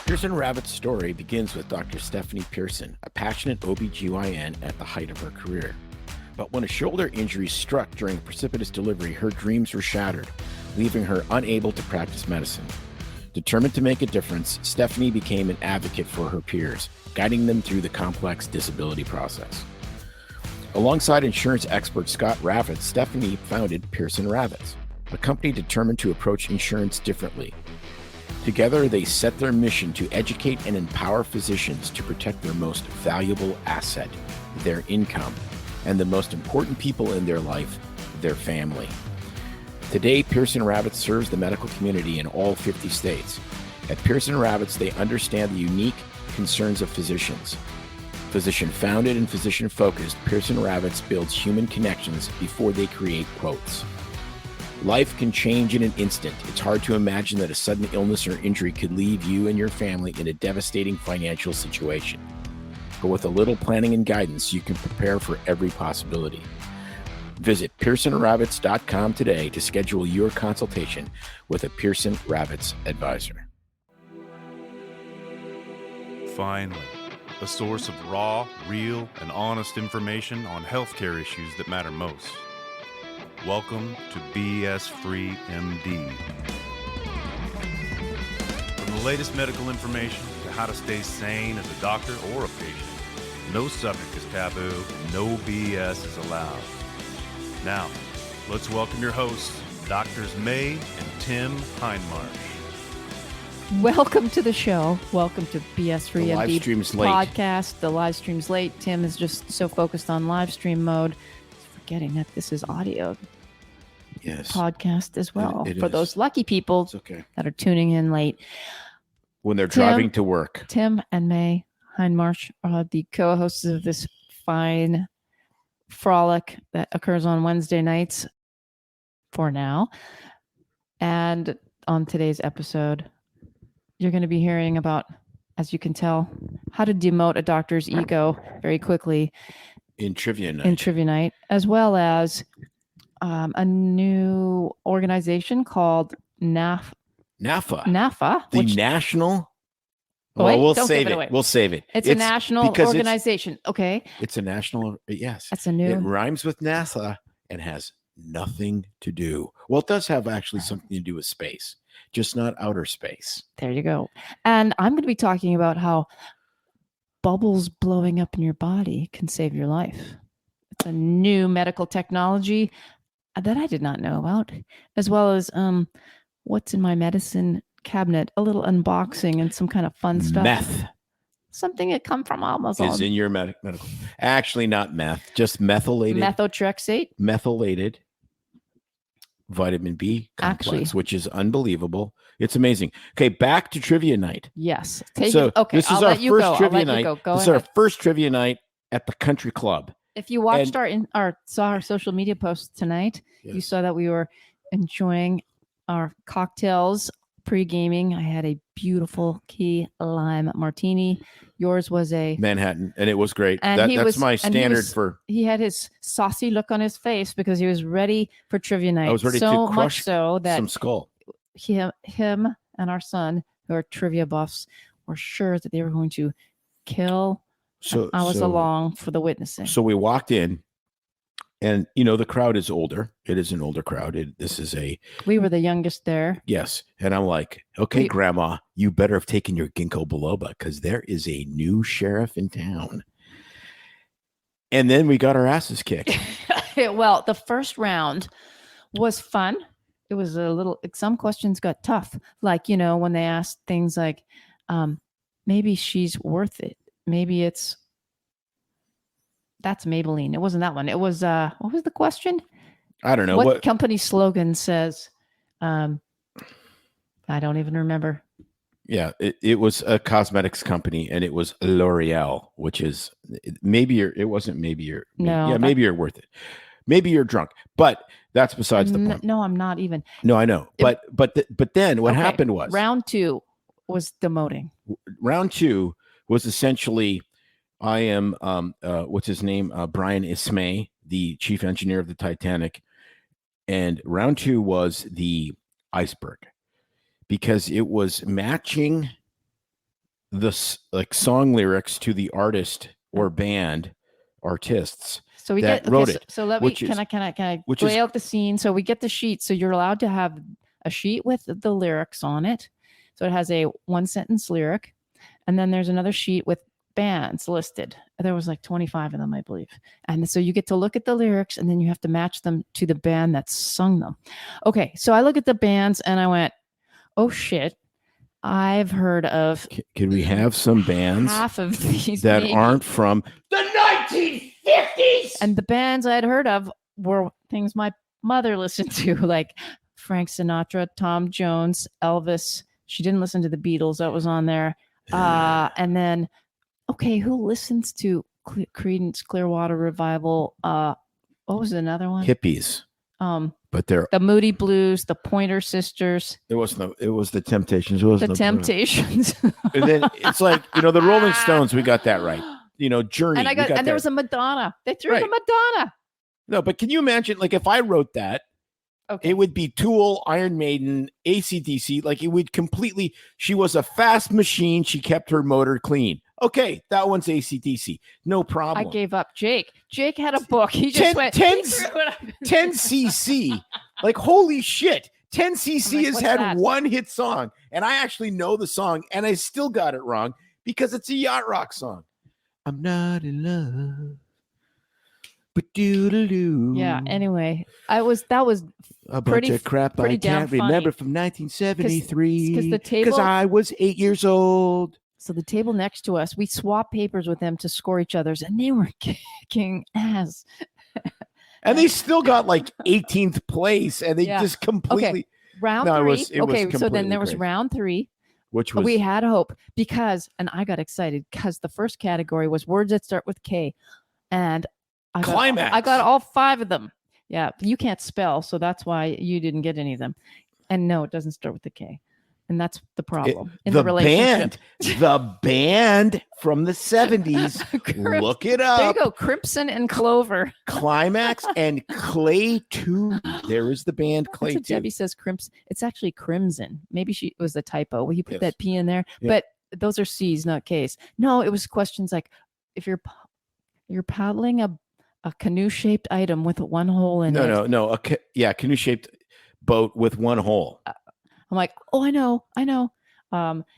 Pearson Rabbit's story begins with Dr. Stephanie Pearson, a passionate OBGYN at the height of her career. But when a shoulder injury struck during a precipitous delivery, her dreams were shattered, leaving her unable to practice medicine. Determined to make a difference, Stephanie became an advocate for her peers, guiding them through the complex disability process. Alongside insurance expert Scott Ravitz, Stephanie founded Pearson Ravitz, a company determined to approach insurance differently. Together, they set their mission to educate and empower physicians to protect their most valuable asset, their income, and the most important people in their life, their family. Today, Pearson Ravitz serves the medical community in all 50 states. At Pearson Ravitz, they understand the unique concerns of physicians. Physician-founded and physician-focused, Pearson Ravitz builds human connections before they create quotes. Life can change in an instant. It's hard to imagine that a sudden illness or injury could leave you and your family in a devastating financial situation. But with a little planning and guidance, you can prepare for every possibility. Visit PearsonRavitz.com today to schedule your consultation with a Pearson Ravitz advisor. Finally, a source of raw, real, and honest information on healthcare issues that matter most. Welcome to BS Free MD. From the latest medical information to how to stay sane as a doctor or a patient, no subject is taboo, no BS is allowed. Now, let's welcome your hosts, Doctors May and Tim Hindmarsh. Welcome to the show. Welcome to BS Free The live MD stream's late. podcast. The live stream's late. Tim is just so focused on live stream mode, forgetting that this is audio Yes. podcast as well. It for is. those lucky people It's okay. that are tuning in late. When they're Tim- driving to work. Tim and May Hindmarsh are the co-hosts of this fine frolic that occurs on Wednesday nights for now. And on today's episode, you're going to be hearing about, as you can tell, how to demote a doctor's ego very quickly In trivia night. in Trivia Night, as well as a new organization called NAFA. NAFA, The which National. Oh, Well, wait, we'll don't save give it it. away. We'll save it. it's a national because organization. Okay, It's a national. Yes. that's a It new. rhymes with NASA and has nothing to do. Well, it does have actually something to do with space, just not outer space. There you go. And I'm going to be talking about how bubbles blowing up in your body can save your life. It's a new medical technology that I did not know about, as well as what's in my medicine cabinet, a little unboxing and some kind of fun stuff. Meth Something that come from Amazon. is in your medical. Actually, not meth, just methylated, Methotrexate. methylated vitamin B complex, Actually. which is unbelievable. It's amazing. Okay, back to trivia night. Yes. So okay. this is I'll our let you first go. I'll trivia let you night. go. Go This is ahead. our first trivia night at the country club. If you watched saw our social media posts tonight, you Yes. saw that we were enjoying our cocktails pre-gaming. I had a beautiful key lime martini. Yours was a Manhattan, and it was great. And That's he was- my and he standard was- for. he had his saucy look on his face because he was ready for trivia night. I was ready so to much crush so that some skull. him and our son, who are trivia buffs, were sure that they were going to kill. So I was so- along for the witnessing. So we walked in, and the crowd is older. It is an older crowd. This is a We were the youngest there. yes, and I'm like, okay, We- Grandma, you better have taken your ginkgo biloba because there is a new sheriff in town. And then we got our asses kicked. Well, the first round was fun. It was a little, some questions got tough. Like, when they asked things like, maybe she's worth it. Maybe that's Maybelline. It wasn't that one. It was, what was the question? I don't know What company slogan says, I don't even remember. Yeah, it was a cosmetics company, and it was L'Oreal, which is maybe you're worth it. Maybe you're drunk, but that's besides the point. No, I'm not even. No, I know, but then what Okay, happened was round 2 was demoting. round 2 was essentially I am what's his name, Brian Ismay, the chief engineer of the Titanic, and round 2 was the iceberg, because it was matching like song lyrics to the artist or band artists. So we that get wrote okay, it, so let me which is- can I which lay is- out the scene? So we get the sheet. So you're allowed to have a sheet with the lyrics on it. So it has a 1-sentence lyric, and then there's another sheet with bands listed. There was like 25 of them, I believe. And so you get to look at the lyrics, and then you have to match them to the band that sung them. Okay, so I look at the bands, and I went, "Oh shit, I've heard of Can we have some bands half of these that maybe." aren't from the 1950s? And the bands I'd heard of were things my mother listened to, like Frank Sinatra, Tom Jones, Elvis. She didn't listen to the Beatles. That was on there. And then, okay, who listens to Creedence Clearwater Revival? What was another one? Hippies. But they're The Moody Blues, the Pointer Sisters, it was the Temptations. It was the Temptations. And then it's like, the Rolling Stones, we got that right. Journey. And there was a Madonna. They threw Right. the Madonna. No, but can you imagine, like, if I wrote that, Okay. it would be Tool, Iron Maiden, AC/DC. Like, it would completely. She was a fast machine. She kept her motor clean. Okay, that one's AC/DC. No problem. I gave up. Jake had a book. He just 10 went 10 he threw it up. 10cc. Like, holy shit. 10cc I'm like, has what's had that? one hit song, and I actually know the song, and I still got it wrong because it's a yacht rock song. I'm not in love, but doodaloo. Yeah. Anyway, that was A pretty- bunch of crap pretty I damn can't remember funny. from 1973 'Cause the table- I was 8 years old. so the table next to us. We swapped papers with them to score each other's, and they were kicking ass. And they still got like 18th place, and they Yeah. just completely, Round No, it 3. was- it was okay, so then completely there was crazy. round 3. which was We had hope because, and I got excited because the first category was words that start with K, and I Climax. got all 5 of them. Yeah, you can't spell, so that's why you didn't get any of them. And no, it doesn't start with the K, and that's the problem in the relationship. the band from the 70s. Look it There you up. go, Crimson and Clover. Climax and Clay 2. There is the band Clay That's what 2. Debbie says. Crimson. It's actually Crimson. Maybe it was a typo. Will you put Yes. that P in there? Yeah. But those are C's, not K's. No, it was questions like if you're paddling a canoe-shaped item with one hole in it. No. Canoe-shaped boat with one hole. I'm like, oh, I know.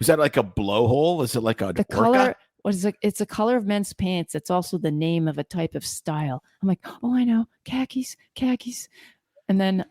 Is that like a blowhole? Is it like a The color. What is it? It's a color of men's pants. It's also the name of a type of style. I'm like, oh, I know, khakis. And then,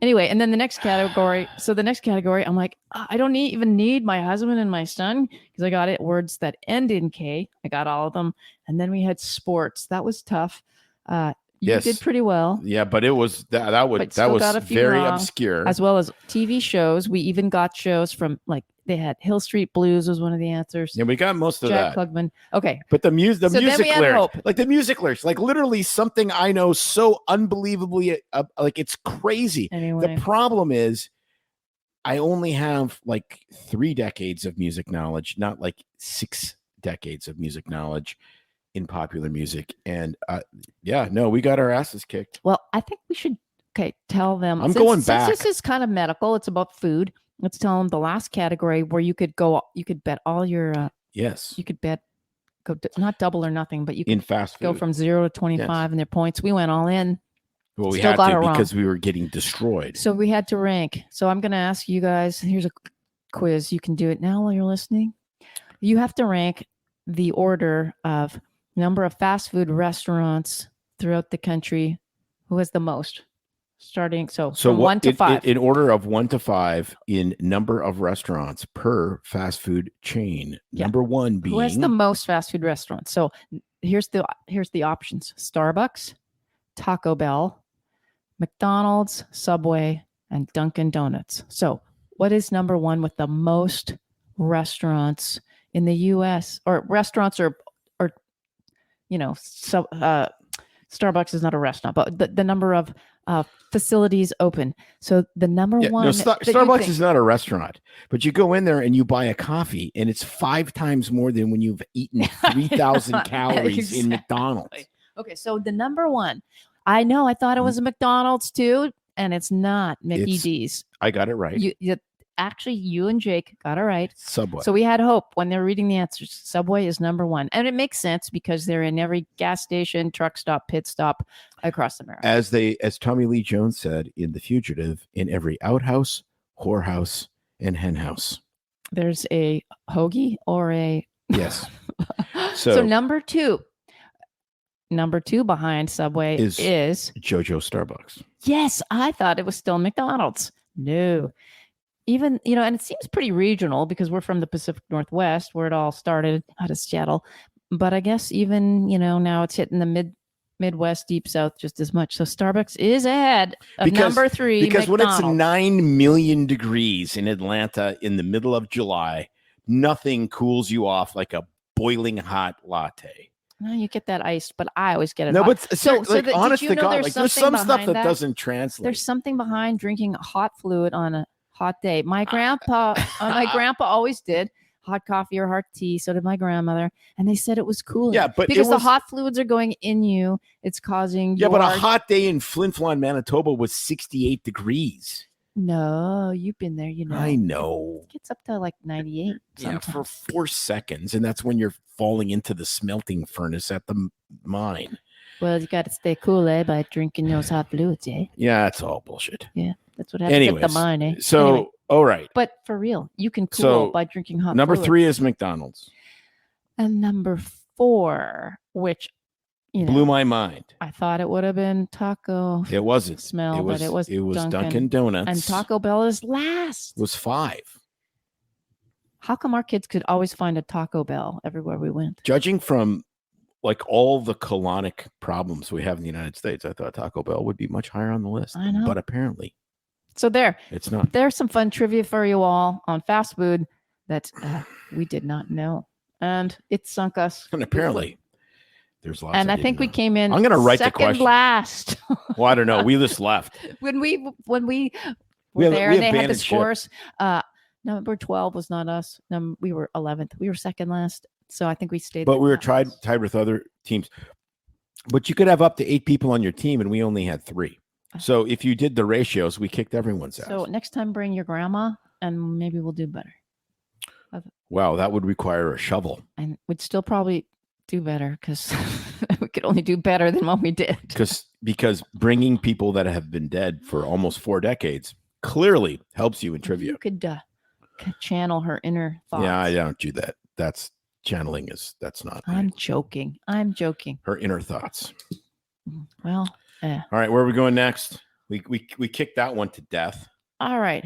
anyway, and then the next category. So the next category, I'm like, I don't even need my husband and my son because I got it words that end in K. I got all of them. And then we had sports. That was tough. You Yes. did pretty well, Yeah, but it was But that still was got a few very wrong, obscure. as well as TV shows. We even got shows from like they had Hill Street Blues was one of the answers. Yeah, we got most of Jack that. Klugman. Okay, But the music So then we music had lyrics, hope. like the music lyrics, like literally something I know so unbelievably, like it's crazy. anyway. The problem is, I only have like 3 decades of music knowledge, not like 6 decades of music knowledge in popular music. And we got our asses kicked. Well, I think we should tell them. I'm going back. Since this is kind of medical, it's about food. Let's tell them the last category where you could bet all your Yes, you could bet not double or nothing, but you could in fast food. go from 0 to 25 in their points. We went all in. Well, we still had got to it wrong. because we were getting destroyed. So we had to rank. So I'm going to ask you guys, here's a quiz. You can do it now while you're listening. You have to rank the order of number of fast food restaurants throughout the country. Who has the most? Starting from 1 to 5. In order of 1 to 5 in number of restaurants per fast food chain. Yeah. Number 1 being Who has the most fast food restaurants? So here's the options: Starbucks, Taco Bell, McDonald's, Subway, and Dunkin' Donuts. So what is number 1 with the most restaurants in the U.S. or restaurants or Starbucks is not a restaurant, but the number of facilities open. So the number one. No, that you Starbucks think- is not a restaurant, but you go in there and you buy a coffee, and it's 5 times more than when you've eaten 3,000 calories in Exactly. McDonald's. Okay, so the number 1. I know. I thought it was a McDonald's too, and it's not Mickey It's- D's. I got it right. actually, you and Jake got it right. Subway. So we had hope when they were reading the answers. Subway is number one. And it makes sense because they're in every gas station, truck stop, pit stop across America. As Tommy Lee Jones said in The Fugitive, in every outhouse, whorehouse, and henhouse. There's a hoagie or a... Yes. So number two behind Subway is JoJo Starbucks. Yes, I thought it was still McDonald's. No. Even, and it seems pretty regional because we're from the Pacific Northwest where it all started out of Seattle. But I guess even, now it's hitting the Midwest, Deep South just as much. So Starbucks is ahead of number 3. Because McDonald's. when it's 9 million degrees in Atlanta in the middle of July, nothing cools you off like a boiling hot latte. No, you get that iced, but I always get it. No, hot. but honest to God, there's some stuff that doesn't translate. There's something behind drinking hot fluid on a hot day. My grandpa always did hot coffee or hot tea. So did my grandmother, and they said it was cooling. Yeah, but because the hot fluids are going in you, it's causing. Yeah, but a hot day in Flin Flon, Manitoba was 68 degrees. No, you've been there, I know. It gets up to like 98. Yeah, for 4 seconds, and that's when you're falling into the smelting furnace at the mine. Well, you got to stay cool, by drinking those hot fluids, Yeah, that's all bullshit. Yeah, that's what happens at the mine, So, anyway, all right. But for real, you can cool by drinking hot Number fluids. 3 is McDonald's. And number 4, which blew my mind. I thought it would have been Taco. It wasn't. But it was Dunkin' Donuts. And Taco Bell is last. It was 5. How come our kids could always find a Taco Bell everywhere we went? Judging from like all the colonic problems we have in the United States, I thought Taco Bell would be much higher on the list. I know. But apparently. So it's not. There's some fun trivia for you all on fast food that we did not know. And it sunk us. And apparently. There's lots. And I think we came in. I'm going to write the question. Last. Well, I don't know. We just left. when we were there and they had the scores. Number 12 was not us. We were 11th. We were second last. So I think we stayed. But we were tied with other teams. But you could have up to 8 people on your team, and we only had 3. So if you did the ratios, we kicked everyone's ass. So next time, bring your grandma, and maybe we'll do better. Wow, that would require a shovel. And we'd still probably do better because we could only do better than what we did. Because bringing people that have been dead for almost 4 decades clearly helps you in trivia. You could channel her inner thoughts. Yeah, I don't do that. That's channeling that's not. I'm joking. Her inner thoughts. Well, all right, where are we going next? We kicked that one to death. All right.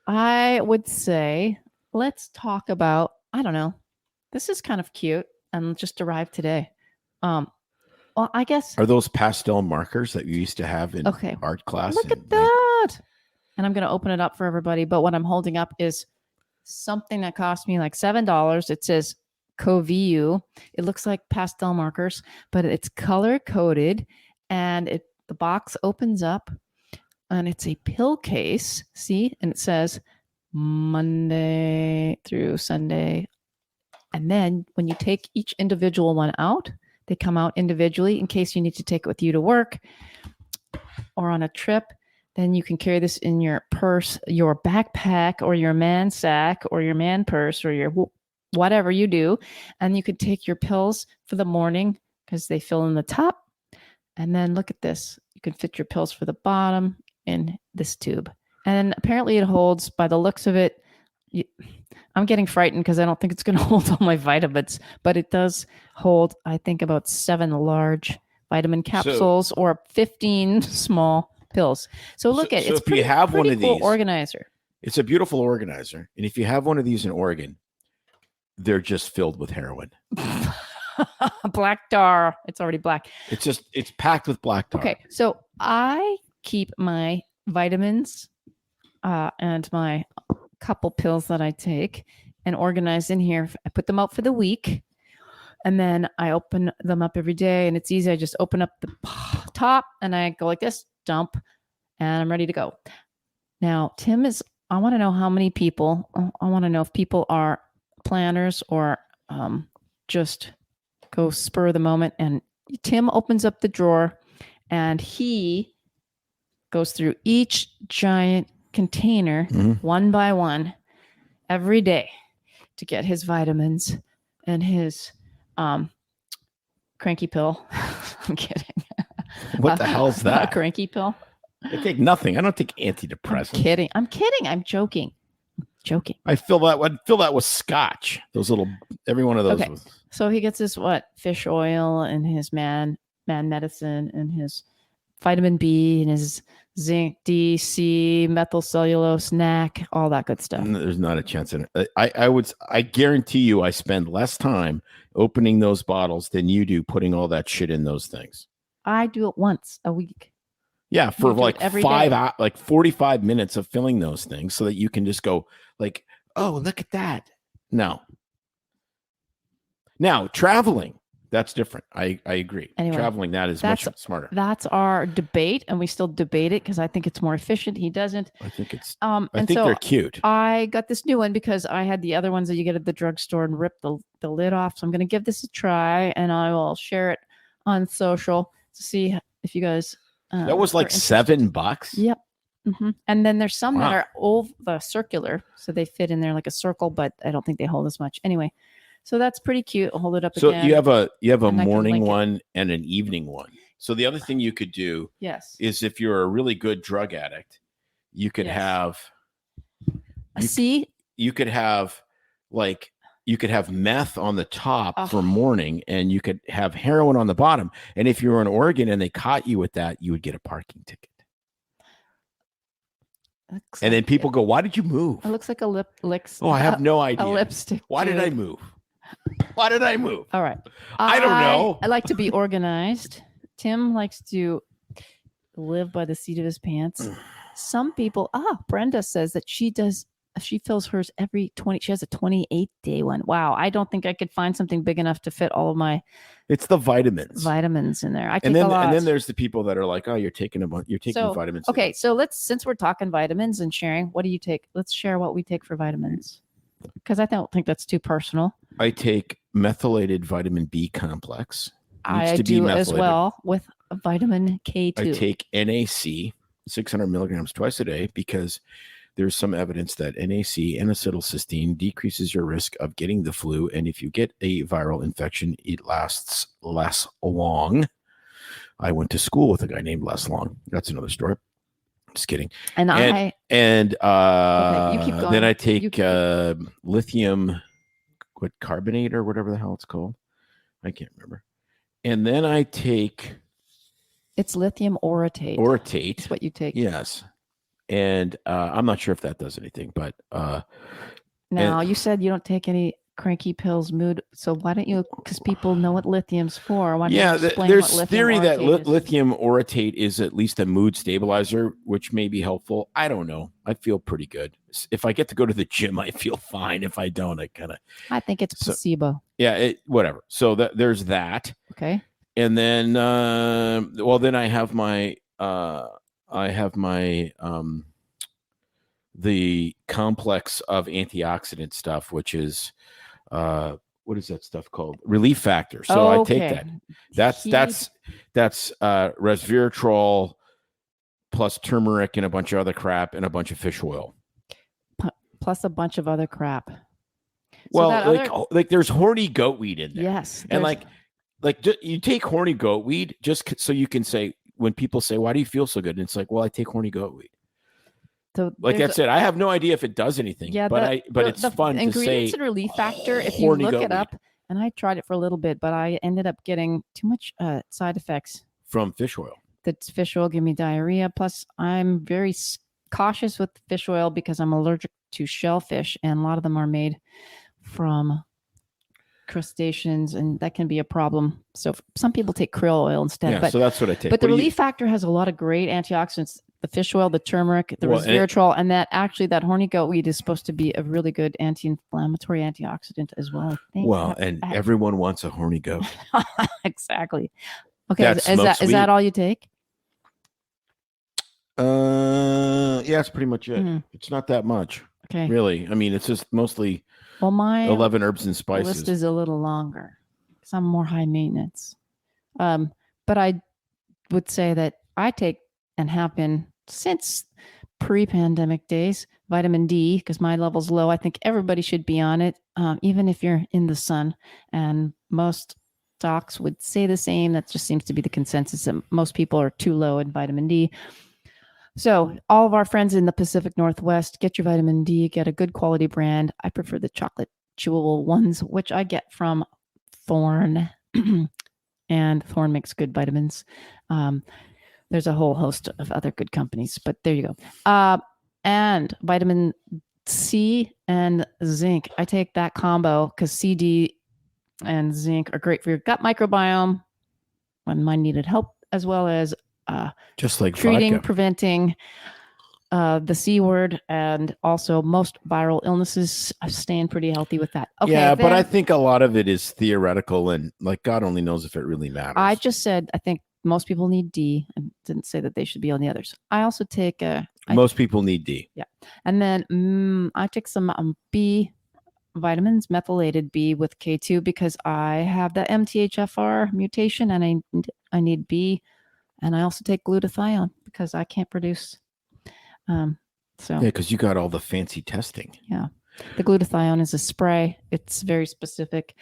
I would say let's talk about, I don't know. This is kind of cute and just arrived today. Well, I guess. Are those pastel markers that you used to have in art class? Look at that. And I'm going to open it up for everybody. But what I'm holding up is something that cost me like $7. It says Coviu. It looks like pastel markers, but it's color coded, and the box opens up, and it's a pill case. See, and it says Monday through Sunday. And then when you take each individual one out, they come out individually in case you need to take it with you to work or on a trip. Then you can carry this in your purse, your backpack, or your man sack, or your man purse, or your whatever you do. And you could take your pills for the morning because they fill in the top. And then look at this. You can fit your pills for the bottom in this tube. And apparently it holds, by the looks of it, I'm getting frightened because I don't think it's going to hold all my vitamins, but it does hold, I think, about 7 large vitamin capsules or 15 small pills. So look at it. It's if you have one of these, organizer. It's a beautiful organizer. And if you have one of these in Oregon, they're just filled with heroin. Black tar. It's already black. It's packed with black tar. Okay. So I keep my vitamins and my couple pills that I take and organized in here. I put them out for the week, and then I open them up every day, and it's easy. I just open up the top and I go like this, dump, and I'm ready to go. Now, I want to know how many people, I want to know if people are planners or just go spur of the moment. And Tim opens up the drawer and he goes through each giant container one by one every day to get his vitamins and his cranky pill. I'm kidding. What the hell is that? A cranky pill. I take nothing. I don't take antidepressants. I'm kidding. I'm joking. I fill that with scotch. Those little, every one of those. Okay. So he gets his fish oil and his man medicine and his vitamin B and his zinc, D, C, methylcellulose, NAC, all that good stuff. There's not a chance in it. I guarantee you I spend less time opening those bottles than you do putting all that shit in those things. I do it once a week. Yeah, for like every 45 minutes of filling those things so that you can just go like, oh, look at that. No. Now, traveling, that's different. I agree. Anyway, traveling, that is much smarter. That's our debate, and we still debate it because I think it's more efficient. He doesn't. I think it's. I think they're cute. I got this new one because I had the other ones that you get at the drugstore and rip the lid off. So I'm going to give this a try, and I will share it on social to see if you guys. That was like $7. Yep. Mm-hmm. And then there's some that are circular, so they fit in there like a circle, but I don't think they hold as much. Anyway, so that's pretty cute. I'll hold it up again. So you have a morning one and an evening one. So the other thing you could do, is if you're a really good drug addict, you could have. You could have you could have meth on the top for morning, and you could have heroin on the bottom. And if you were in Oregon and they caught you with that, you would get a parking ticket. And then people go, "Why did you move?" It looks like a I have no idea. A lipstick. Why did I move? Why did I move? All right. I don't know. I like to be organized. Tim likes to live by the seat of his pants. Some people, Brenda says that she fills hers every 20. She has a 28-day one. Wow. I don't think I could find something big enough to fit all of my. It's the vitamins in there. I take and then a lot. And then there's the people that are like, oh, you're taking vitamins. Okay. So since we're talking vitamins and sharing, what do you take? Let's share what we take for vitamins. Because I don't think that's too personal. I take methylated vitamin B complex. I do as well with vitamin K2. I take NAC 600 milligrams twice a day because there's some evidence that NAC, N-acetylcysteine, decreases your risk of getting the flu. And if you get a viral infection, it lasts less long. I went to school with a guy named Les Long. That's another story. Just kidding. And okay, you keep going. Then I take lithium carbonate or whatever the hell it's called. I can't remember. And then I take. It's lithium orotate. Orotate. That's what you take. Yes. And I'm not sure if that does anything, but. Now, you said you don't take any cranky pills, mood. So why don't you, because people know what lithium's for. Why don't you explain there's what theory that is? lithium orotate is at least a mood stabilizer, which may be helpful. I don't know. I feel pretty good. If I get to go to the gym, I feel fine. If I don't, I think it's placebo. Yeah, whatever. So there's that. Okay. And then, then I have my, the complex of antioxidant stuff, which is, what is that stuff called? Relief Factor. So I take that. That's resveratrol plus turmeric and a bunch of other crap and a bunch of fish oil. Plus a bunch of other crap. Well, like there's horny goat weed in there. Yes. And like you take horny goat weed just so you can say, when people say, why do you feel so good? And it's like, well, I take horny goat weed. So like I said, I have no idea if it does anything. Yeah, but it's fun to say. Ingredients and Relief Factor, if you look it up, and I tried it for a little bit, but I ended up getting too much side effects from fish oil. The fish oil gave me diarrhea. Plus, I'm very cautious with fish oil because I'm allergic to shellfish, and a lot of them are made from crustaceans, and that can be a problem. So some people take krill oil instead. Yeah, so that's what I take. But the Relief Factor has a lot of great antioxidants. The fish oil, the turmeric, the resveratrol, and that horny goat weed is supposed to be a really good anti-inflammatory antioxidant as well. Everyone wants a horny goat. Exactly. Okay, is that all you take? Yeah, that's pretty much it. Mm-hmm. It's not that much. Okay. Really. I mean, it's just mostly my 11 herbs and spices. List is a little longer because I'm more high maintenance. But I would say that I take and have been since pre-pandemic days. Vitamin D, because my level's low. I think everybody should be on it, even if you're in the sun. And most docs would say the same. That just seems to be the consensus that most people are too low in vitamin D. So all of our friends in the Pacific Northwest, get your vitamin D, get a good quality brand. I prefer the chocolate chewable ones, which I get from Thorne. And Thorne makes good vitamins. There's a whole host of other good companies, but there you go. And vitamin C and zinc. I take that combo because CD and zinc are great for your gut microbiome when mine needed help, as well as just like treating, vodka. preventing the C word, and also most viral illnesses. I'm staying pretty healthy with that. Okay, yeah, but I think a lot of it is theoretical, and like God only knows if it really matters. I just said I think most people need D. I didn't say that they should be on the others. I also take most people need D. Yeah, and then I take some B vitamins, methylated B with K2, because I have the MTHFR mutation and I need B, and I also take glutathione because I can't produce. So yeah, because you got all the fancy testing. Yeah, the glutathione is a spray. It's very specific,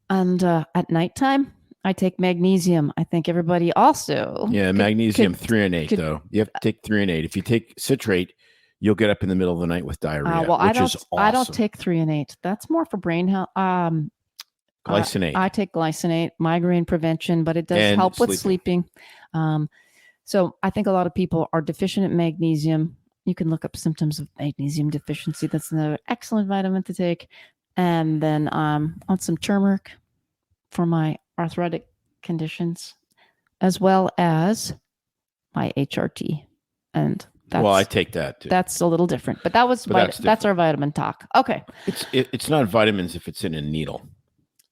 and at nighttime I take magnesium. I think everybody also. Yeah, magnesium 3 and 8 though. You have to take 3 and 8. If you take citrate, you'll get up in the middle of the night with diarrhea. Well, which is awesome. I don't take 3 and 8. That's more for brain health. Glycinate. I take glycinate, migraine prevention, but it does help with sleeping. So I think a lot of people are deficient in magnesium. You can look up symptoms of magnesium deficiency. That's another excellent vitamin to take. And then on some turmeric for my arthritic conditions, as well as my HRT. And I take that too. That's a little different, but that's our vitamin talk. Okay. It's not vitamins if it's in a needle.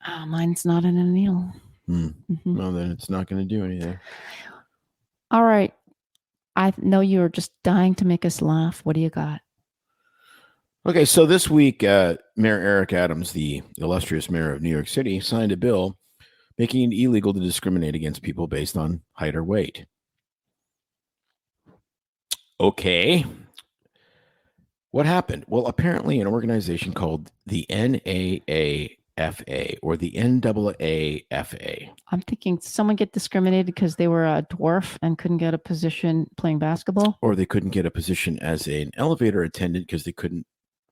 Oh, mine's not in a needle. Mm-hmm. Well, then it's not going to do anything. All right. I know you're just dying to make us laugh. What do you got? Okay, so this week, Mayor Eric Adams, the illustrious mayor of New York City, signed a bill making it illegal to discriminate against people based on height or weight. Okay. What happened? Well, apparently an organization called the NAAFA or the NAAFA. I'm thinking someone get discriminated because they were a dwarf and couldn't get a position playing basketball. Or they couldn't get a position as an elevator attendant because they couldn't.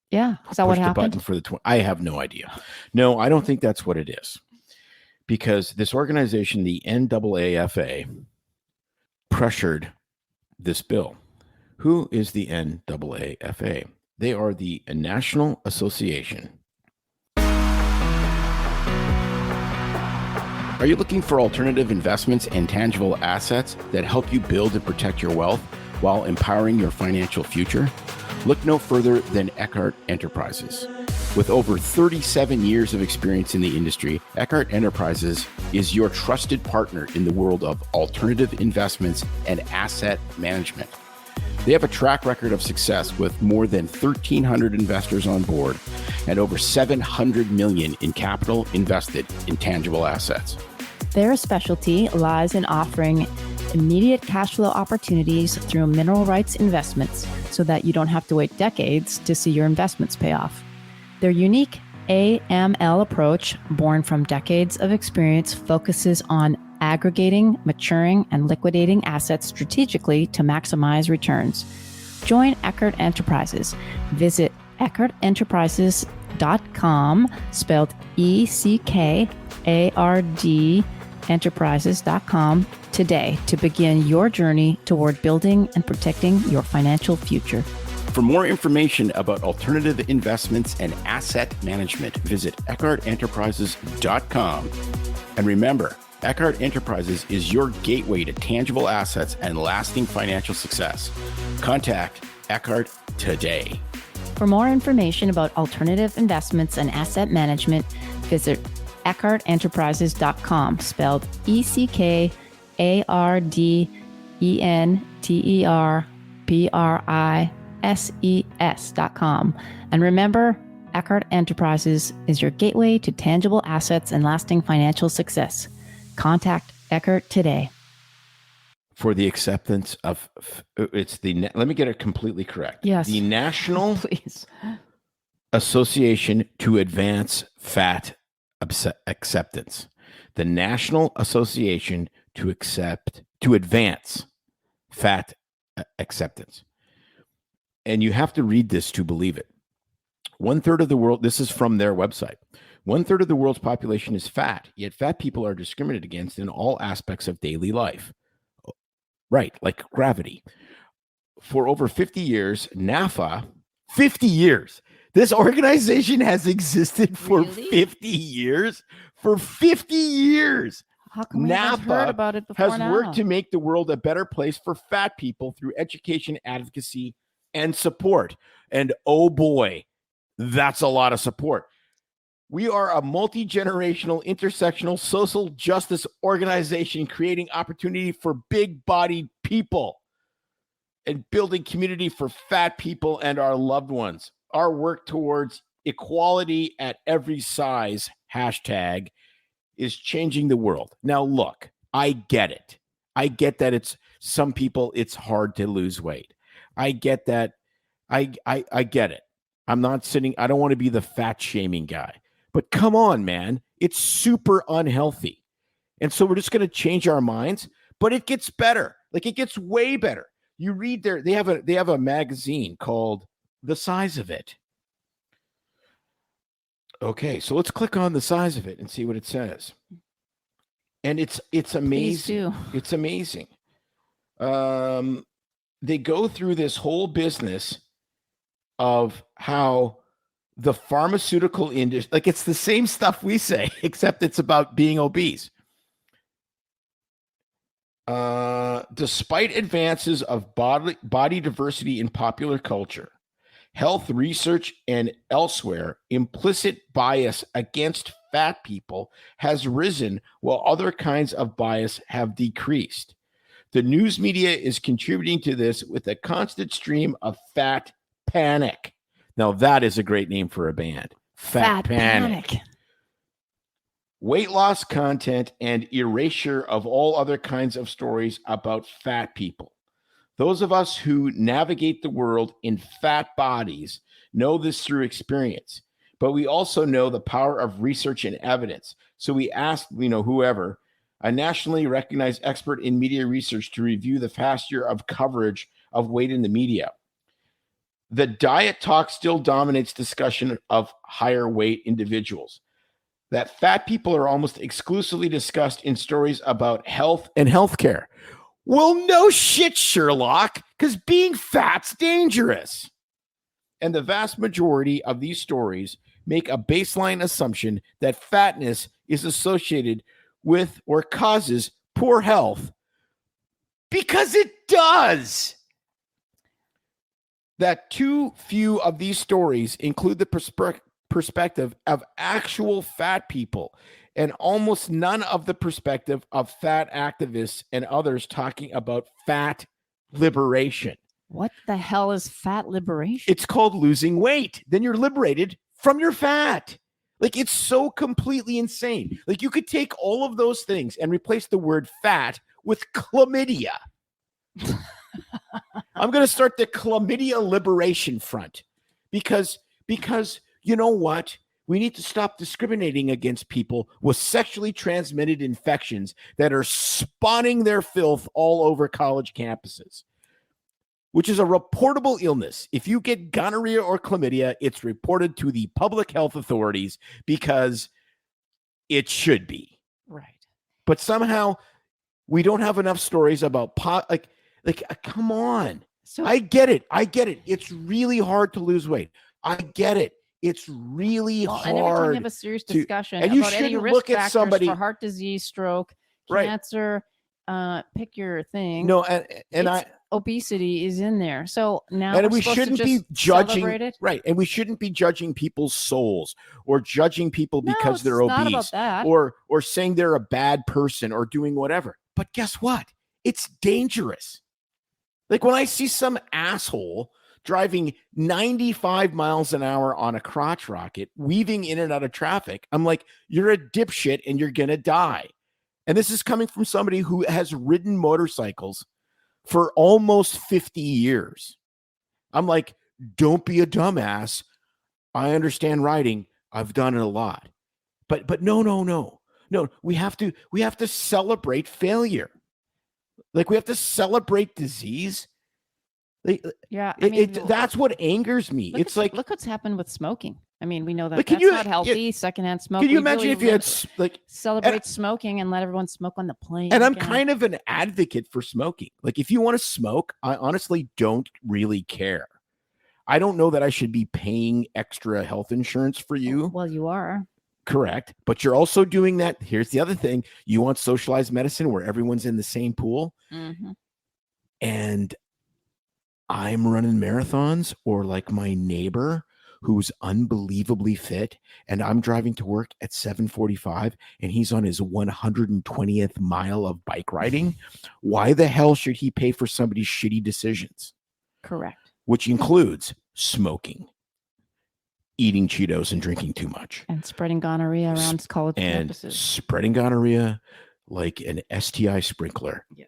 Yeah. Is that what happened? Button for I have no idea. No, I don't think that's what it is. Because this organization, the NAAFA, pressured this bill. Who is the NAAFA? They are the National Association. Are you looking for alternative investments and tangible assets that help you build and protect your wealth while empowering your financial future? Look no further than Eckhart Enterprises. With over 37 years of experience in the industry, Eckhart Enterprises is your trusted partner in the world of alternative investments and asset management. They have a track record of success with more than 1,300 investors on board and over $700 million in capital invested in tangible assets. Their specialty lies in offering immediate cash flow opportunities through mineral rights investments so that you don't have to wait decades to see your investments pay off. Their unique AML approach, born from decades of experience, focuses on aggregating, maturing, and liquidating assets strategically to maximize returns. Join Eckhart Enterprises. Visit EckhartEnterprises.com, spelled ECKARD enterprises.com today to begin your journey toward building and protecting your financial future. For more information about alternative investments and asset management, visit EckhartEnterprises.com. And remember, Eckhart Enterprises is your gateway to tangible assets and lasting financial success. Contact Eckhart today. For more information about alternative investments and asset management, visit EckhartEnterprises.com, spelled ECKARDENTERPRISES.com. And remember, Eckhart Enterprises is your gateway to tangible assets and lasting financial success. Contact Eckhart today. for the acceptance of let me get it completely correct. Yes. The National Please. Association to Advance Fat Acceptance. The National Association to Advance Fat Acceptance. And you have to read this to believe it. 1/3 of the world, this is from their website. 1/3 of the world's population is fat, yet fat people are discriminated against in all aspects of daily life. Right, like gravity. For over 50 years, NAFA, 50 years. This organization has existed for Really? 50 years. For 50 years. How come we haven't heard NAFA about it before has now? worked to make the world a better place for fat people through education, advocacy, and support. And oh boy, that's a lot of support. We are a multi-generational, intersectional social justice organization creating opportunity for big-bodied people and building community for fat people and our loved ones. Our work towards equality at every size, hashtag, is changing the world. Now, look, I get it. I get that some people, it's hard to lose weight. I get that. I get it. I don't want to be the fat shaming guy. But come on, man. It's super unhealthy. And so we're just going to change our minds, but it gets better. Like it gets way better. You read they have a magazine called The Size of It. Okay, so let's click on The Size of It and see what it says. And it's amazing. Please do. It's amazing. They go through this whole business of how the pharmaceutical industry, like it's the same stuff we say, except it's about being obese. Despite advances of body diversity in popular culture, health research, and elsewhere, implicit bias against fat people has risen while other kinds of bias have decreased. The news media is contributing to this with a constant stream of fat panic. Now, that is a great name for a band. Fat Panic. Weight loss content and erasure of all other kinds of stories about fat people. Those of us who navigate the world in fat bodies know this through experience, but we also know the power of research and evidence. So we asked, whoever, a nationally recognized expert in media research, to review the past year of coverage of weight in the media. The diet talk still dominates discussion of higher weight individuals. That fat people are almost exclusively discussed in stories about health and healthcare. Well, no shit, Sherlock, because being fat's dangerous. And the vast majority of these stories make a baseline assumption that fatness is associated with or causes poor health, because it does. That too few of these stories include the perspective of actual fat people, and almost none of the perspective of fat activists and others talking about fat liberation. What the hell is fat liberation? It's called losing weight. Then you're liberated from your fat. Like, it's so completely insane. Like, you could take all of those things and replace the word fat with chlamydia. I'm going to start the Chlamydia Liberation Front because you know what? We need to stop discriminating against people with sexually transmitted infections that are spawning their filth all over college campuses, which is a reportable illness. If you get gonorrhea or chlamydia, it's reported to the public health authorities because it should be. Right. But somehow we don't have enough stories about come on. So I get it. It's really hard to lose weight. I get it. It's really hard. And every time you have a serious discussion and you about any shouldn't risk look at factors somebody for heart disease, stroke, right. cancer, pick your thing. No, and obesity is in there. So now and we shouldn't be judging, right? And we shouldn't be judging people's souls or judging people because they're obese, not about that. or saying they're a bad person or doing whatever. But guess what? It's dangerous. Like when I see some asshole driving 95 miles an hour on a crotch rocket, weaving in and out of traffic, I'm like, you're a dipshit and you're going to die. And this is coming from somebody who has ridden motorcycles for almost 50 years. I'm like, don't be a dumbass. I understand riding. I've done it a lot. But no. We have to celebrate failure. Like, we have to celebrate disease. Yeah, I mean, that's what angers me. It's like, look what's happened with smoking. I mean, we know that Like, that's not healthy. Secondhand smoke. Can you imagine if you had celebrate smoking and let everyone smoke on the plane? And I'm kind of an advocate for smoking. Like, if you want to smoke, I honestly don't really care. I don't know that I should be paying extra health insurance for you. Well, you are. Correct. But you're also doing that. Here's the other thing. You want socialized medicine where everyone's in the same pool. Mm-hmm. And I'm running marathons, or like my neighbor who's unbelievably fit, and I'm driving to work at 7:45 and he's on his 120th mile of bike riding. Why the hell should he pay for somebody's shitty decisions? Correct. Which includes smoking, eating Cheetos, and drinking too much. And spreading gonorrhea around college campuses. And spreading gonorrhea like an STI sprinkler. Yeah.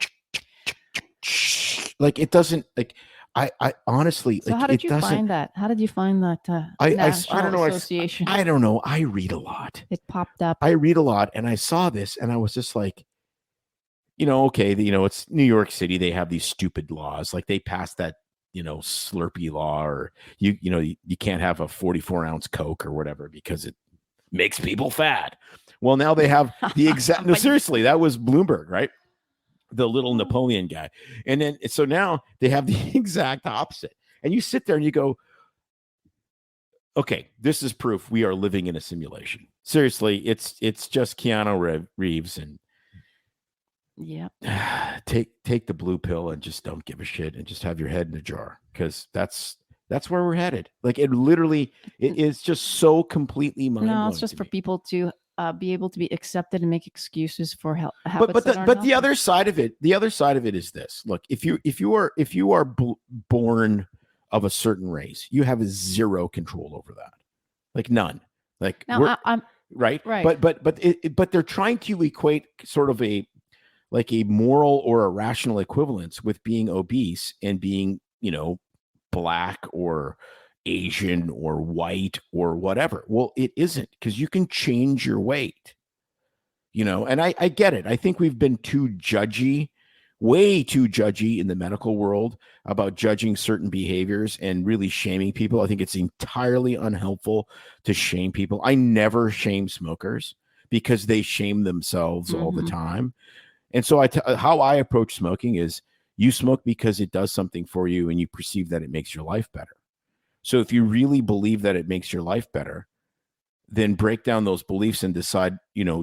Like, it doesn't, like, I honestly, so like, how did you find that? How did you find that National I don't know. Association? I don't know. I read a lot. It popped up. I read a lot, and I saw this, and I was just like, okay, it's New York City. They have these stupid laws. Like, they passed that, Slurpee law, or you can't have a 44-ounce Coke or whatever because it makes people fat. Well, now they have the exact. No, seriously, that was Bloomberg, right? The little Napoleon guy. And then, so now they have the exact opposite. And you sit there and you go, okay, this is proof we are living in a simulation. Seriously, it's just Keanu Reeves, and take the blue pill and just don't give a shit and just have your head in a jar, because that's where we're headed. Like, it is just so completely mind-blowing. No, it's just for people to be able to be accepted and make excuses for habits. But the other side of it, is this. Look, if you are born of a certain race, you have zero control over that. Like, none. Like, now, right. Right. But they're trying to equate sort of a moral or a rational equivalence with being obese and being, black or Asian or white or whatever. Well, it isn't, because you can change your weight, and I get it. I think we've been too judgy, way too judgy in the medical world about judging certain behaviors and really shaming people. I think it's entirely unhelpful to shame people. I never shame smokers because they shame themselves all the time. And so how I approach smoking is, you smoke because it does something for you and you perceive that it makes your life better. So if you really believe that it makes your life better, then break down those beliefs and decide,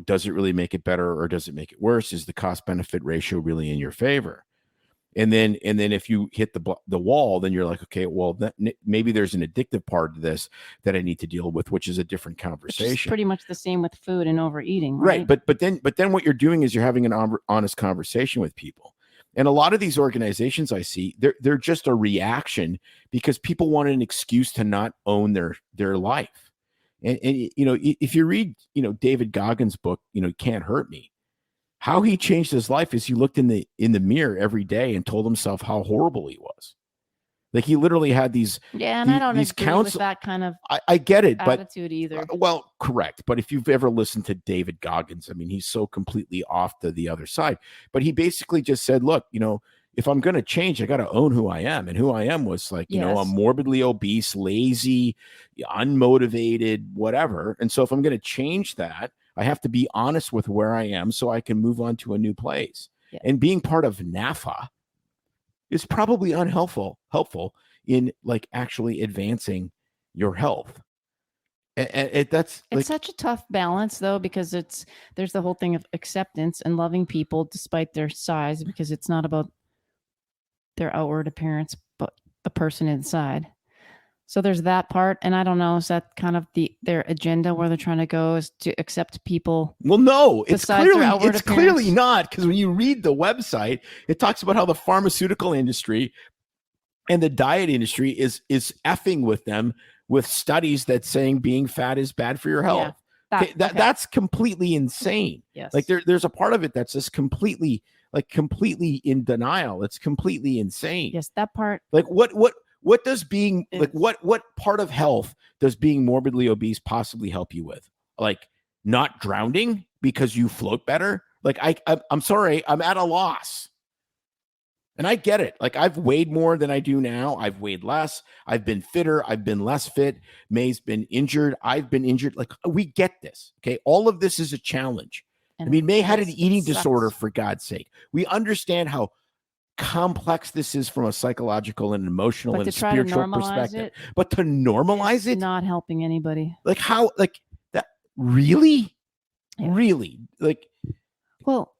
does it really make it better or does it make it worse? Is the cost benefit ratio really in your favor? And then if you hit the wall, then you're like, okay, well, maybe there's an addictive part to this that I need to deal with, which is a different conversation. It's pretty much the same with food and overeating, right? But then what you're doing is you're having an honest conversation with people. And a lot of these organizations I see, they're just a reaction because people want an excuse to not own their life. And if you read, David Goggins' book, Can't Hurt Me, how he changed his life is he looked in the mirror every day and told himself how horrible he was. Like, he literally had these. Yeah, and I don't agree with that kind of I get it, attitude either. Well, correct. But if you've ever listened to David Goggins, I mean, he's so completely off to the other side. But he basically just said, look, if I'm going to change, I got to own who I am. And who I am was like, I'm morbidly obese, lazy, unmotivated, whatever. And so if I'm going to change that, I have to be honest with where I am so I can move on to a new place. Yeah. And being part of NAFA is probably helpful in like actually advancing your health. It's such a tough balance though, because there's the whole thing of acceptance and loving people despite their size, because it's not about their outward appearance, but the person inside. So there's that part. And I don't know, is that kind of their agenda where they're trying to go is to accept people? Well, no, it's clearly not. Because when you read the website, it talks about how the pharmaceutical industry and the diet industry is effing with them with studies that saying being fat is bad for your health. Okay, Okay. that's completely insane. Yes. Like there's a part of it that's just completely in denial. It's completely insane. Yes, that part. Like what does being like what part of health does being morbidly obese possibly help you with? Like not drowning because you float better? Like I'm sorry, I'm at a loss. And I get it. Like I've weighed more than I do now. I've weighed less. I've been fitter. I've been less fit. May's been injured. I've been injured. Like we get this. Okay. All of this is a challenge. And I mean, May had an it eating sucks. disorder, for God's sake. We understand how complex this is from a psychological and emotional But and to try to spiritual normalize perspective. it, But to normalize it, not helping anybody. like how, like that, really? Yeah. Really? Like, Well,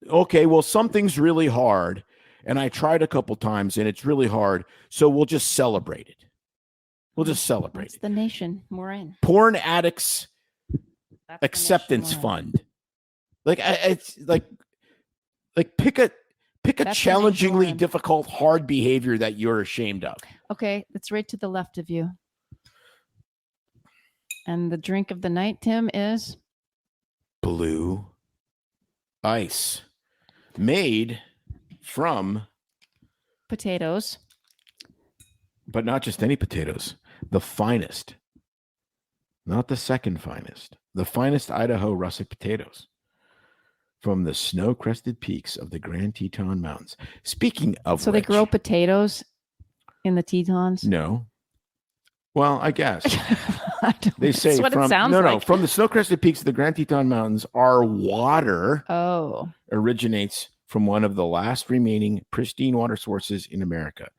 okay, well, something's really hard. And I tried a couple times and it's really hard. So we'll just celebrate it. We'll just celebrate that's it. the nation we're in. Porn addicts That's the acceptance nation we're in. fund. Like it's like pick a That's the nation we're challengingly in. difficult, hard behavior that you're ashamed of. Okay, it's right to the left of you. And the drink of the night, Tim, is Blue ice, made from, potatoes. but not just any potatoes, the finest, not the second finest, the finest Idaho russet potatoes from the snow-crested peaks of the Grand Teton Mountains. Speaking of So which, they grow potatoes in the Tetons? no. Well, I guess. They That's say what from it sounds like. from the snow-crested peaks of the Grand Teton Mountains, our water Oh, originates from one of the last remaining pristine water sources in America.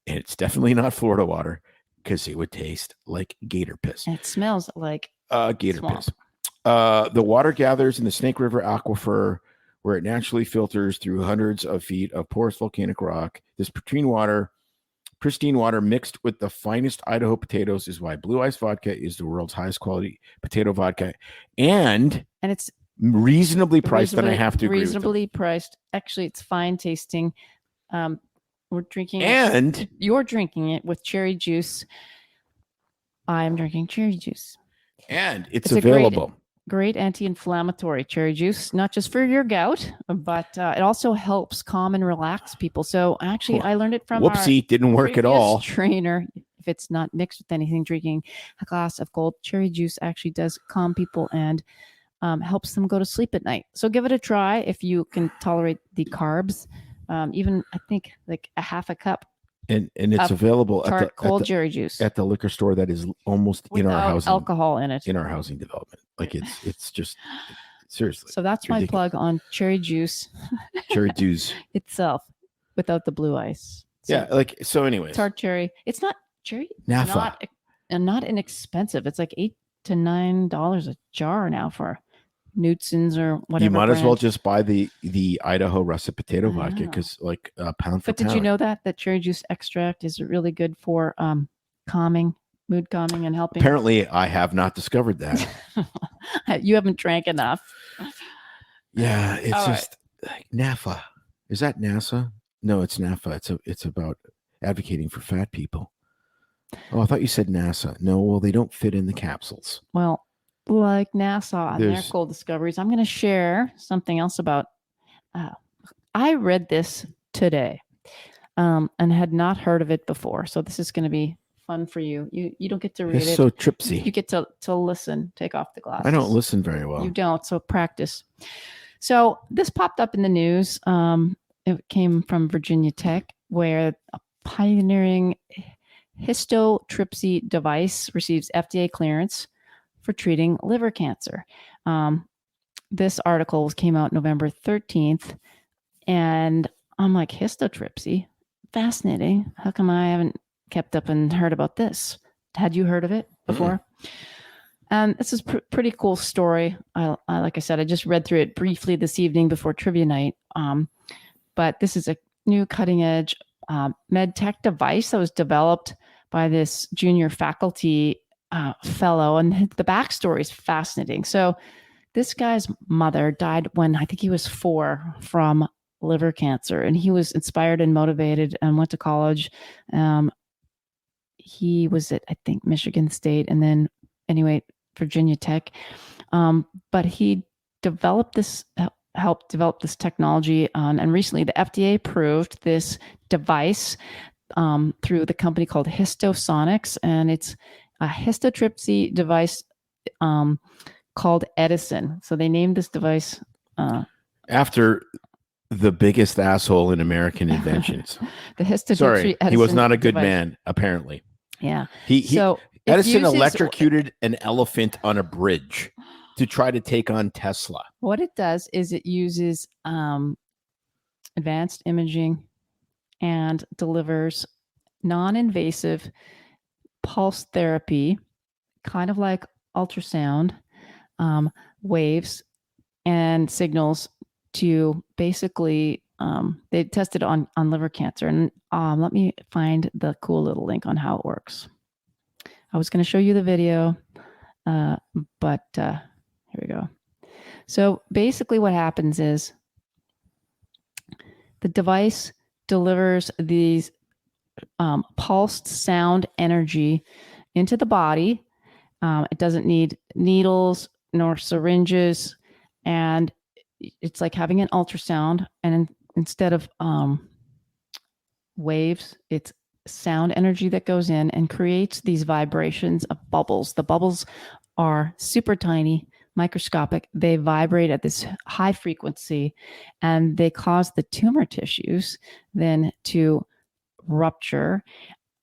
And it's definitely not Florida water because it would taste like gator piss. and it smells like Gator swamp. piss. The water gathers in the Snake River aquifer where it naturally filters through hundreds of feet of porous volcanic rock. This pristine water mixed with the finest Idaho potatoes is why Blue Ice Vodka is the world's highest quality potato vodka. And it's reasonably priced, and I have to agree with them. reasonably priced. Actually, it's fine tasting. We're drinking And you're drinking it with cherry juice. I'm drinking cherry juice. and it's a great- available. Great anti-inflammatory cherry juice, not just for your gout, but it also helps calm and relax people. So actually, I learned it from Whoopsie, didn't our work at previous all. trainer. If it's not mixed with anything, drinking a glass of cold cherry juice actually does calm people and helps them go to sleep at night. So give it a try if you can tolerate the carbs. Even I think like a half a cup And it's of available tart cold cherry juice at the liquor store that is almost in our without housing alcohol in it. in our housing development. Like it's just seriously So that's my ridiculous. plug on cherry juice cherry juice. itself without the blue ice. So Yeah, like so. Anyways, tart cherry. It's not cherry. Napa. Not inexpensive. It's like $8 to $9 a jar now for Newtons or whatever. you might as well brand. just buy the Idaho russet potato I vodka know. because like pound for But did pound. you know that cherry juice extract is really good for calming, mood calming, and helping? Apparently, I have not discovered that. You haven't drank enough. Yeah, it's All right. just like NAFA. Is that NASA? No, it's NAFA. It's about advocating for fat people. Oh, I thought you said NASA. No, well, they don't fit in the capsules. Well, like NASA and their There's- cool discoveries, I'm going to share something else about. I read this today and had not heard of it before. So this is going to be fun for you. You don't get to read It's it. so tripsy. You get to listen. Take off the glasses. I don't listen very well. You don't. So practice. So this popped up in the news. It came from Virginia Tech, where a pioneering histotripsy device receives FDA clearance for treating liver cancer. This article came out November 13th, and I'm like, histotripsy? Fascinating. How come I haven't kept up and heard about this? Had you heard of it before? And this is pretty cool story. I like I said, I just read through it briefly this evening before trivia night. But this is a new cutting edge med tech device that was developed by this junior faculty fellow, and the backstory is fascinating. So this guy's mother died when I think he was 4 from liver cancer, and he was inspired and motivated and went to college. He was at, I think, Michigan State, and then anyway, Virginia Tech. But he developed this, helped develop this technology. And recently the FDA approved this device through the company called Histosonics. And it's a histotripsy device called Edison. So they named this device after the biggest asshole in American inventions. The histotripsy Sorry, Edison he was not a good device. man, apparently. Yeah. So Edison electrocuted an elephant on a bridge to try to take on Tesla. What it does is it uses advanced imaging and delivers non-invasive pulse therapy, kind of like ultrasound, waves and signals to basically, they tested on liver cancer. And let me find the cool little link on how it works. I was going to show you the video, but here we go. So basically what happens is the device delivers these pulsed sound energy into the body. It doesn't need needles nor syringes, and it's like having an ultrasound. And instead of waves, it's sound energy that goes in and creates these vibrations of bubbles. The bubbles are super tiny, microscopic. They vibrate at this high frequency, and they cause the tumor tissues then to rupture.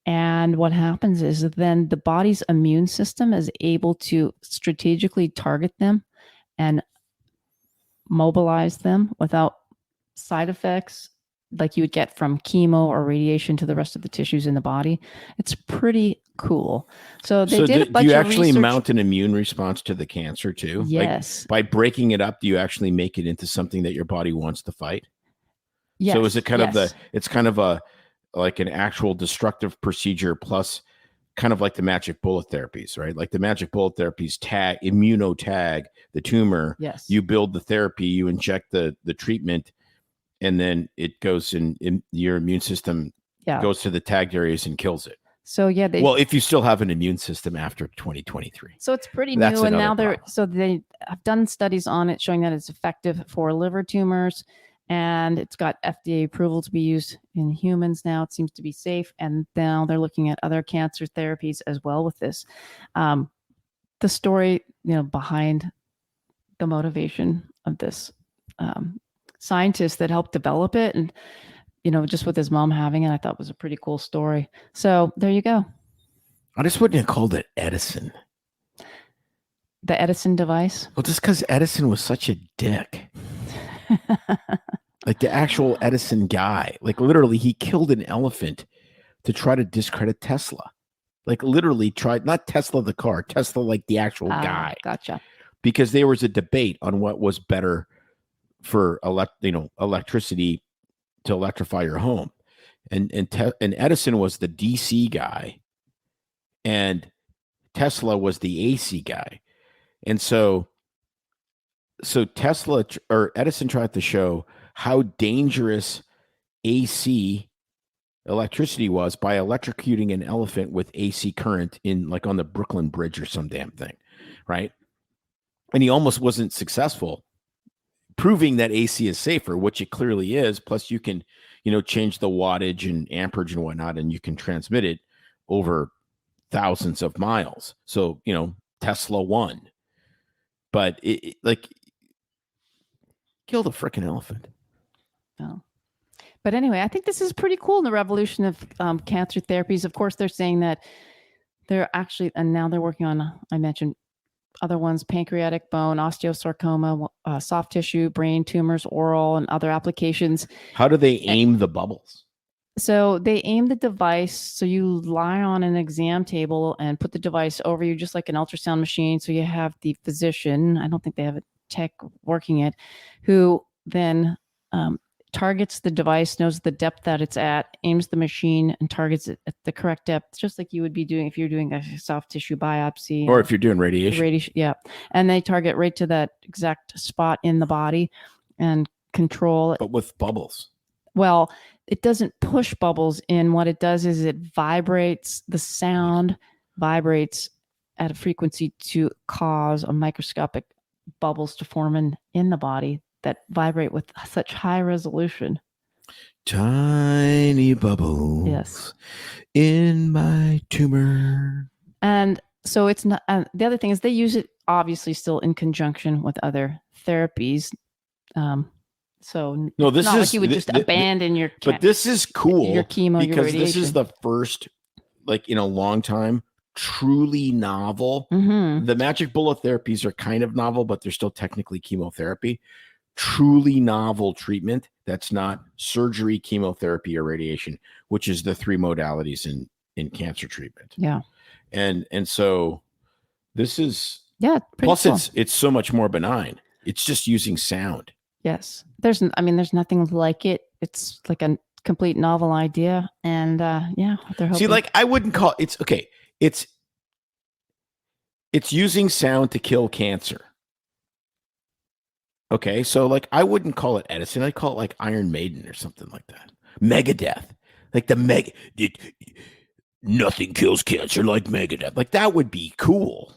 And what happens is then the body's immune system is able to strategically target them and mobilize them without side effects like you would get from chemo or radiation to the rest of the tissues in the body. It's pretty cool. So they did a bunch do you of actually research. mount an immune response to the cancer too? Yes. Like by breaking it up, do you actually make it into something that your body wants to fight? Yes. So is it kind of it's kind of like an actual destructive procedure plus kind of like the magic bullet therapies, right? Like the magic bullet therapies immunotag the tumor. Yes. You build the therapy, you inject the treatment, and then it goes in your immune system goes to the tagged areas and kills it. So yeah, if you still have an immune system after 2023. So it's pretty That's new, and now another they have done studies on it showing that it's effective for liver tumors, and it's got FDA approval to be used in humans now. It seems to be safe, and now they're looking at other cancer therapies as well with this. The story, behind the motivation of this scientist that helped develop it, and just with his mom having it, I thought was a pretty cool story. So there you go. I just wouldn't have called it Edison. The Edison device? Well, just because Edison was such a dick. Like the actual Edison guy. Like literally, he killed an elephant to try to discredit Tesla. Like literally tried, not Tesla the car, Tesla like the actual guy. Gotcha. Because there was a debate on what was better for electricity to electrify your home. And Edison was the DC guy and Tesla was the AC guy. And so Tesla or Edison tried to show how dangerous AC electricity was by electrocuting an elephant with AC current on the Brooklyn Bridge or some damn thing, right? And he almost wasn't successful proving that AC is safer, which it clearly is. Plus you can, change the wattage and amperage and whatnot, and you can transmit it over thousands of miles. So, Tesla won. But it killed a freaking elephant. Oh. But anyway, I think this is pretty cool in the revolution of cancer therapies. Of course, they're saying that they're actually, and now they're working on, I mentioned other ones, pancreatic, bone, osteosarcoma, soft tissue, brain tumors, oral, and other applications. How do they aim the bubbles? So they aim the device. So you lie on an exam table and put the device over you, just like an ultrasound machine. So you have the physician, I don't think they have a tech working it, who then targets the device, knows the depth that it's at, aims the machine and targets it at the correct depth, just like you would be doing if you're doing a soft tissue biopsy. Or if you're doing radiation. Yeah. And they target right to that exact spot in the body and control it. But with bubbles. Well, it doesn't push bubbles in. What it does is it vibrates, the sound vibrates at a frequency to cause a microscopic bubbles to form in the body that vibrate with such high resolution. Tiny bubbles. Yes. In my tumor. And so it's not, the other thing is they use it obviously still in conjunction with other therapies. So no, this not is like you would just abandon your, but this is cool your chemo, because your radiation. this is the first, like in a long time, truly novel. Mm-hmm. The magic bullet therapies are kind of novel, but they're still technically chemotherapy. Truly novel treatment that's not surgery, chemotherapy, or radiation, which is the three modalities in cancer treatment. Yeah. And so this is plus cool. It's so much more benign. It's just using sound. Yes. There's nothing like it. It's like a complete novel idea. And they're hoping. See, like I wouldn't call it's okay. It's using sound to kill cancer. Okay, so like I wouldn't call it Edison. I'd call it like Iron Maiden or something like that. Megadeth. Like nothing kills cancer like Megadeth. Like that would be cool.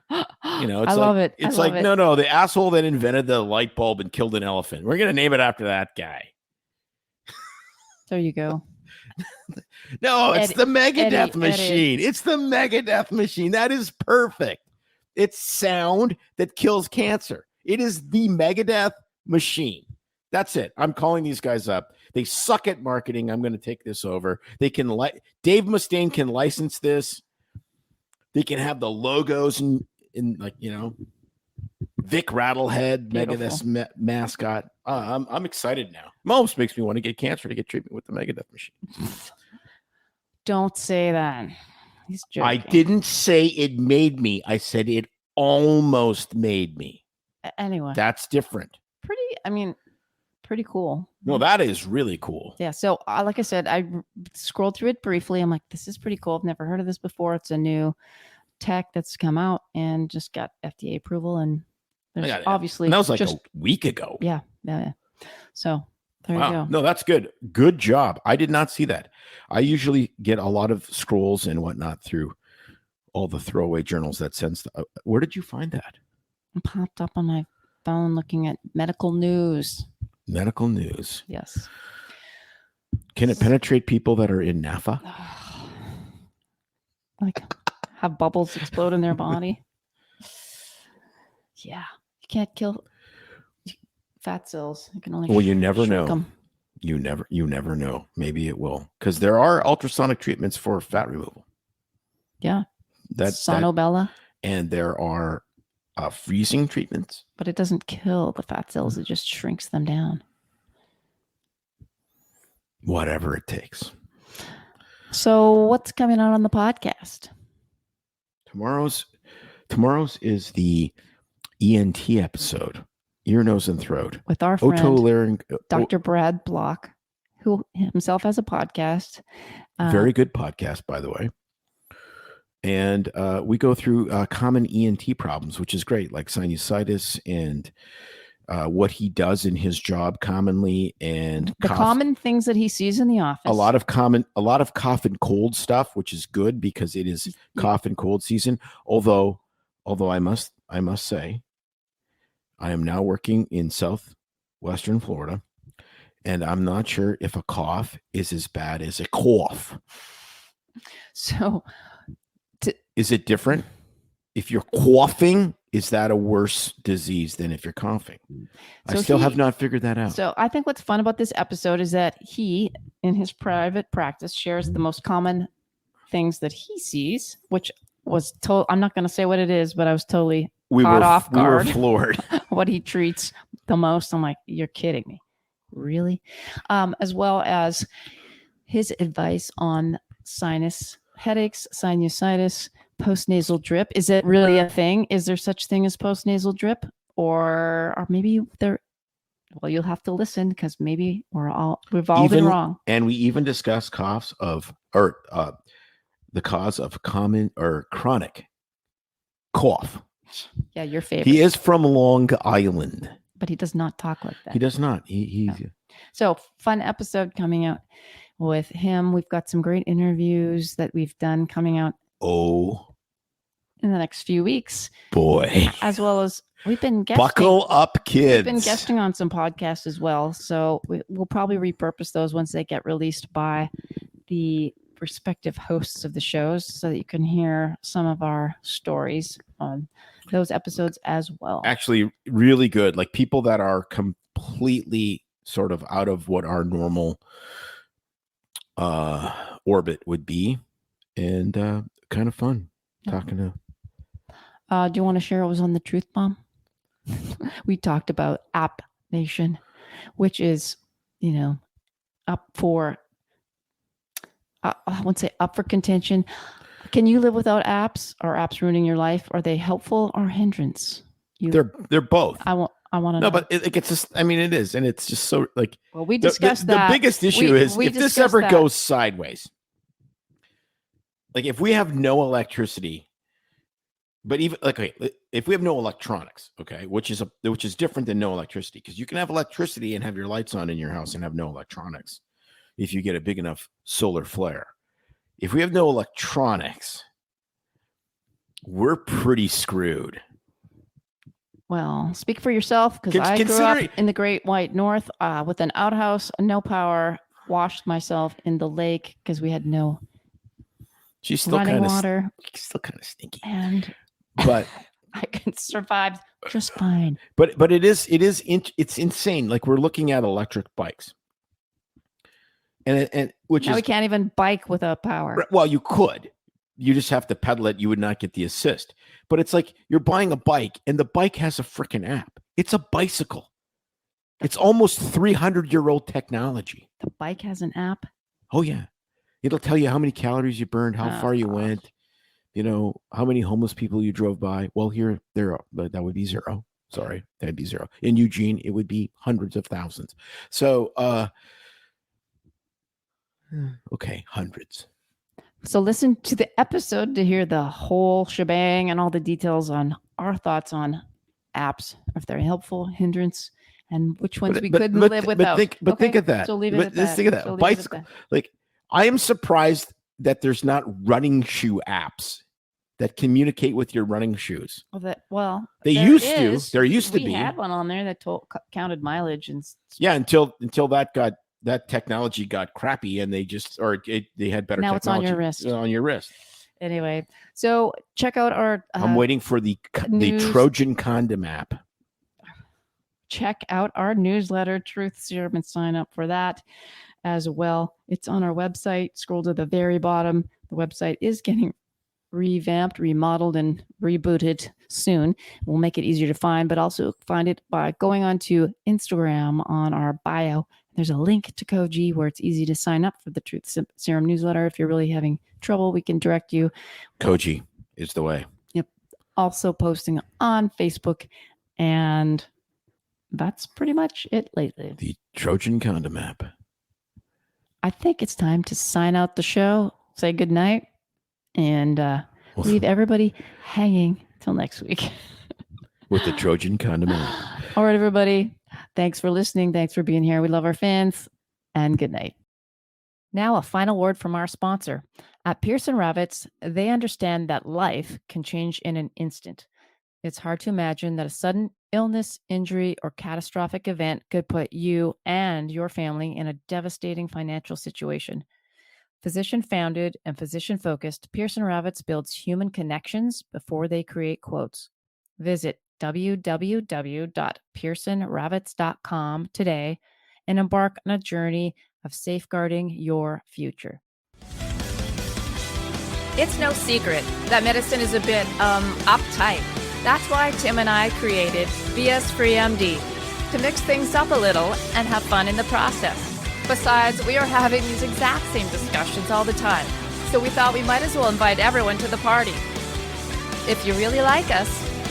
You know, it's I love it. It's like, no, the asshole that invented the light bulb and killed an elephant. We're going to name it after that guy. There you go. No, it's the Megadeth machine. It's the Megadeth machine. That is perfect. It's sound that kills cancer. It is the Megadeth machine. That's it. I'm calling these guys up. They suck at marketing. I'm going to take this over. They can Dave Mustaine can license this. They can have the logos in like, you know, Vic Rattlehead, Megadeth's mascot. I'm excited now. It almost makes me want to get cancer to get treatment with the Megadeth machine. Don't say that. He's joking. I didn't say it made me. I said it almost made me. Anyway, that's different. Pretty cool. No, that is really cool. Yeah. So, like I said, I scrolled through it briefly. I'm like, this is pretty cool. I've never heard of this before. It's a new tech that's come out and just got FDA approval. And there's obviously and that was like a week ago. Yeah. So there you go. No, that's good. Good job. I did not see that. I usually get a lot of scrolls and whatnot through all the throwaway journals that sends. Where did you find that? It popped up on my phone looking at medical news. Medical news. Yes. Can it penetrate people that are in NAFA? Like have bubbles explode in their body? Yeah. You can't kill fat cells. You can only you never know. Them. You never know. Maybe it will. Because there are ultrasonic treatments for fat removal. Yeah. Sonobella. And there are freezing treatments. But it doesn't kill the fat cells. It just shrinks them down. Whatever it takes. So what's coming out on the podcast? Tomorrow's is the ENT episode. Ear, nose, and throat. With our friend, Dr. Brad Block, who himself has a podcast. Very good podcast, by the way. And we go through common ENT problems, which is great, like sinusitis and what he does in his job commonly, and the common things that he sees in the office. A lot of cough and cold stuff, which is good because it is cough and cold season. Although I must say, I am now working in southwestern Florida, and I'm not sure if a cough is as bad as a cough. So. Is it different? If you're coughing, is that a worse disease than if you're coughing? So I still have not figured that out. So I think what's fun about this episode is that he, in his private practice, shares the most common things that he sees, which was I'm not going to say what it is, but I was totally caught off guard. We were floored. What he treats the most. I'm like, you're kidding me. Really? As well as his advice on sinus headaches, sinusitis, postnasal drip. Is it really a thing? Is there such thing as postnasal drip? Or maybe there, well, you'll have to listen because maybe we've all been wrong. And we even discuss the cause of common or chronic cough. Yeah, your favorite. He is from Long Island. But he does not talk like that. He does not. No. So fun episode coming out with him. We've got some great interviews that we've done coming out. Oh in the next few weeks. Boy. As well as we've been guesting. Buckle up, kids. We've been guesting on some podcasts as well. So we'll probably repurpose those once they get released by the respective hosts of the shows so that you can hear some of our stories on those episodes as well. Actually, really good. Like people that are completely sort of out of what our normal orbit would be, and kind of fun talking to. Do you want to share what was on the Truth Bomb? We talked about App Nation, which is, up for, I won't say up for contention. Can you live without apps? Are apps ruining your life? Are they helpful or hindrance? They're both. I want to know. No, but it gets just, I mean, it is. And it's just so like, well, we discussed that. The biggest issue is if this ever goes sideways, like if we have no electricity, but even like, okay, if we have no electronics, okay, which is different than no electricity, because you can have electricity and have your lights on in your house and have no electronics if you get a big enough solar flare. If we have no electronics, we're pretty screwed. Well, speak for yourself, because I grew up in the Great White North with an outhouse, no power, washed myself in the lake because we had no running water. She's still kind of stinky. And but I can survive just fine. But it's insane. Like we're looking at electric bikes. And which now is we can't even bike without power. Well, you could. You just have to pedal it. You would not get the assist. But it's like you're buying a bike and the bike has a freaking app. It's a bicycle. It's almost 300-year-old technology. The bike has an app? Oh, yeah. It'll tell you how many calories you burned, how far you went, how many homeless people you drove by. Well, that would be 0. Sorry, that'd be 0. In Eugene, it would be hundreds of thousands. So, okay, hundreds. So listen to the episode to hear the whole shebang and all the details on our thoughts on apps, if they're helpful, hindrance, and which ones we couldn't live without. Think of that. So leave it at that. Think of that. Bicycle. Like, I am surprised that there's not running shoe apps that communicate with your running shoes. They used to. There used to be. We had one on there that counted mileage and. Yeah, until that technology got crappy and they had better now technology. It's on your wrist. On your wrist. Anyway, so check out our. I'm waiting for the Trojan condom app. Check out our newsletter, Truth Serum, and sign up for that as well. It's on our website. Scroll to the very bottom. The website is getting revamped, remodeled, and rebooted soon. We'll make it easier to find, but also find it by going on to Instagram on our bio. There's a link to Koji where it's easy to sign up for the Truth Serum newsletter. If you're really having trouble, we can direct you. Koji is the way. Yep. Also posting on Facebook, and that's pretty much it lately. The Trojan condom app. I think it's time to sign out the show, say goodnight, and leave everybody hanging till next week. With the Trojan condom app. All right, everybody. Thanks for listening. Thanks for being here. We love our fans, and good night. Now, a final word from our sponsor. At Pearson Ravitz, they understand that life can change in an instant. It's hard to imagine that a sudden illness, injury, or catastrophic event could put you and your family in a devastating financial situation. Physician-founded and physician-focused, Pearson Ravitz builds human connections before they create quotes. Visit www.pearsonravitz.com today and embark on a journey of safeguarding your future. It's no secret that medicine is a bit uptight. That's why Tim and I created BS Free MD, to mix things up a little and have fun in the process. Besides, we are having these exact same discussions all the time, so we thought we might as well invite everyone to the party. If you really like us,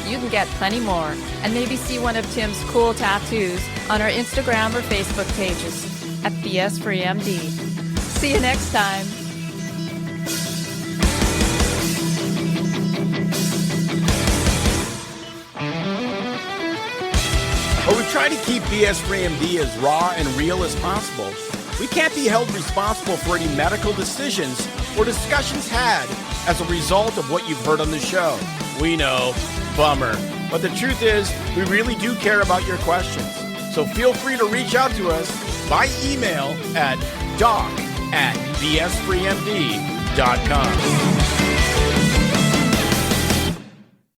you can get plenty more and maybe see one of Tim's cool tattoos on our Instagram or Facebook pages at BS Free MD. See you next time. While we try to keep BS Free MD as raw and real as possible, we can't be held responsible for any medical decisions or discussions had as a result of what you've heard on the show. We know, bummer. But the truth is, we really do care about your questions. So feel free to reach out to us by email at doc@bsfreemd.com.